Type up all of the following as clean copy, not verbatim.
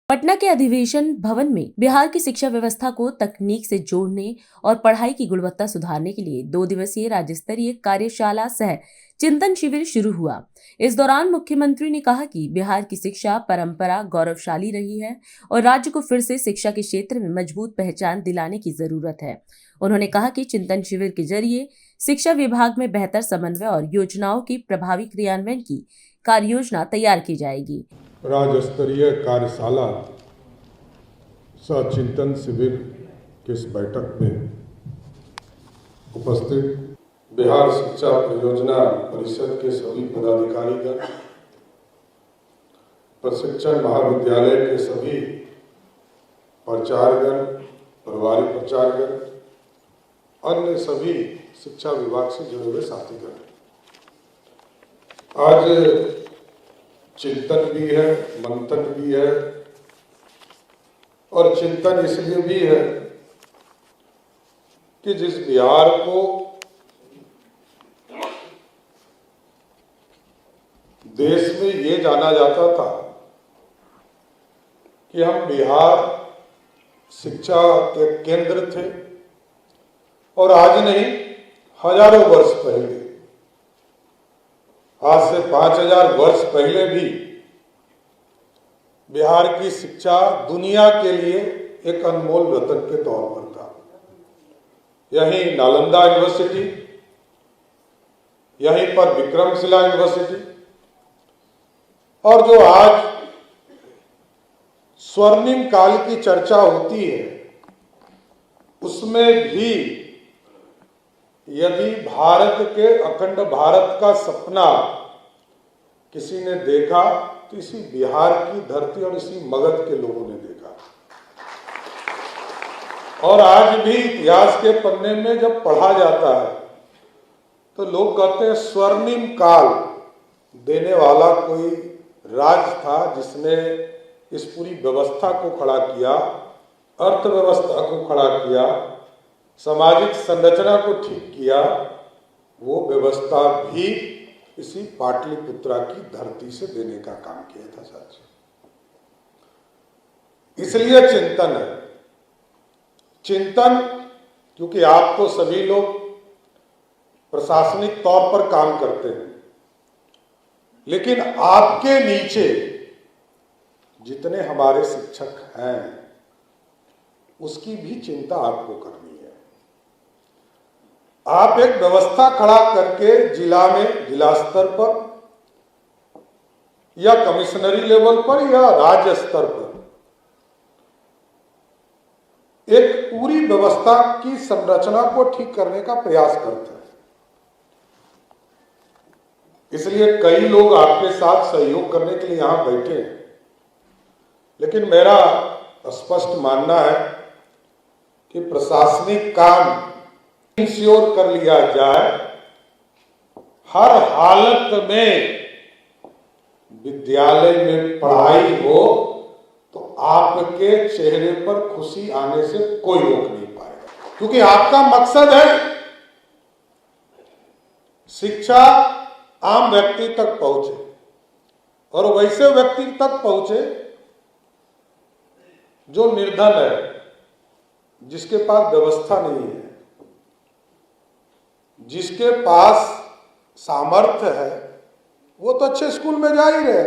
पटना के अधिवेशन भवन में बिहार की शिक्षा व्यवस्था को तकनीक से जोड़ने और पढ़ाई की गुणवत्ता सुधारने के लिए 2 दिवसीय राज्य स्तरीय कार्यशाला सह चिंतन शिविर शुरू हुआ। इस दौरान मुख्यमंत्री ने कहा कि बिहार की शिक्षा परंपरा गौरवशाली रही है और राज्य को फिर से शिक्षा के क्षेत्र में मजबूत पहचान दिलाने की जरूरत है। उन्होंने कहा कि चिंतन शिविर के जरिए शिक्षा विभाग में बेहतर समन्वय और योजनाओं की प्रभावी क्रियान्वयन की कार्य योजना तैयार की जाएगी। राज्य स्तरीय कार्यशाला सह चिंतन शिविर की इस बैठक में उपस्थित बिहार शिक्षा परियोजना परिषद के सभी पदाधिकारीगण, प्रशिक्षण महाविद्यालय के सभी प्राचार्यगण, प्रभारी प्राचार्यगण, अन्य सभी शिक्षा विभाग से जुड़े हुए साथीगण, आज चिंतन भी है, मंथन भी है और चिंतन इसलिए भी है कि जिस बिहार को देश में ये जाना जाता था कि हम बिहार शिक्षा के केंद्र थे, और आज नहीं हजारों वर्ष पहले, आज से 5000 वर्ष पहले भी बिहार की शिक्षा दुनिया के लिए एक अनमोल रत्न के तौर पर था। यहीं नालंदा यूनिवर्सिटी, यहीं पर विक्रमशिला यूनिवर्सिटी, और जो आज स्वर्णिम काल की चर्चा होती है उसमें भी यदि भारत के अखंड भारत का सपना किसी ने देखा तो इसी बिहार की धरती और इसी मगध के लोगों ने देखा। और आज भी इतिहास के पन्ने में जब पढ़ा जाता है तो लोग कहते हैं स्वर्णिम काल देने वाला कोई राज था जिसने इस पूरी व्यवस्था को खड़ा किया, अर्थव्यवस्था को खड़ा किया, सामाजिक संरचना को ठीक किया। वो व्यवस्था भी इसी पाटलिपुत्रा की धरती से देने का काम किया था साथियों। इसलिए चिंतन है, चिंतन क्योंकि आप तो सभी लोग प्रशासनिक तौर पर काम करते हैं, लेकिन आपके नीचे जितने हमारे शिक्षक हैं उसकी भी चिंता आपको करनी है। आप एक व्यवस्था खड़ा करके जिला में, जिला स्तर पर या कमिश्नरी लेवल पर या राज्य स्तर पर एक पूरी व्यवस्था की संरचना को ठीक करने का प्रयास करते हैं। इसलिए कई लोग आपके साथ सहयोग करने के लिए यहां बैठे हैं, लेकिन मेरा स्पष्ट मानना है कि प्रशासनिक काम इंश्योर कर लिया जाए, हर हालत में विद्यालय में पढ़ाई हो तो आपके चेहरे पर खुशी आने से कोई रोक नहीं पाएगा, क्योंकि आपका मकसद है शिक्षा आम व्यक्ति तक पहुंचे और वैसे व्यक्ति तक पहुंचे जो निर्धन है, जिसके पास व्यवस्था नहीं है, जिसके पास सामर्थ्य है वो तो अच्छे स्कूल में जा ही रहे,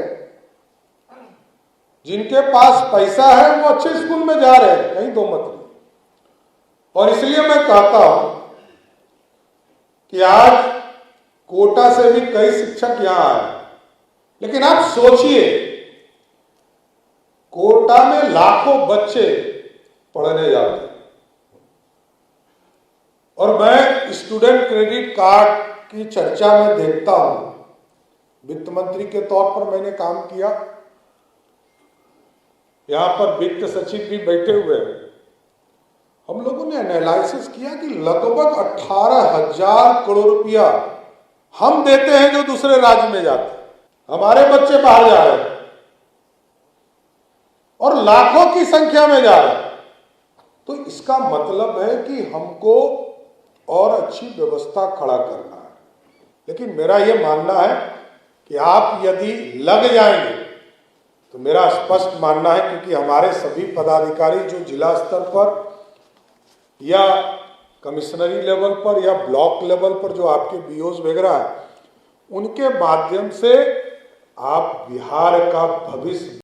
जिनके पास पैसा है वो अच्छे स्कूल में जा रहे हैं, कहीं दो मत नहीं। और इसलिए मैं कहता हूं कि आज कोटा से भी कई शिक्षक यहां आए, लेकिन आप सोचिए कोटा में लाखों बच्चे पढ़ने जाते हैं, और मैं स्टूडेंट क्रेडिट कार्ड की चर्चा में देखता हूं, वित्त मंत्री के तौर पर मैंने काम किया, यहां पर वित्त सचिव भी बैठे हुए हैं। हम लोगों ने एनालिसिस किया कि लगभग 18,000 करोड़ रुपया हम देते हैं जो दूसरे राज्य में जाते हैं, हमारे बच्चे बाहर जा रहे हैं और लाखों की संख्या में जा रहे हैं। तो इसका मतलब है कि हमको और अच्छी व्यवस्था खड़ा करना है। लेकिन मेरा यह मानना है कि आप यदि लग जाएंगे तो मेरा स्पष्ट मानना है, क्योंकि हमारे सभी पदाधिकारी जो जिला स्तर पर या कमिश्नरी लेवल पर या ब्लॉक लेवल पर जो आपके बीओज वगैरह है, उनके माध्यम से आप बिहार का भविष्य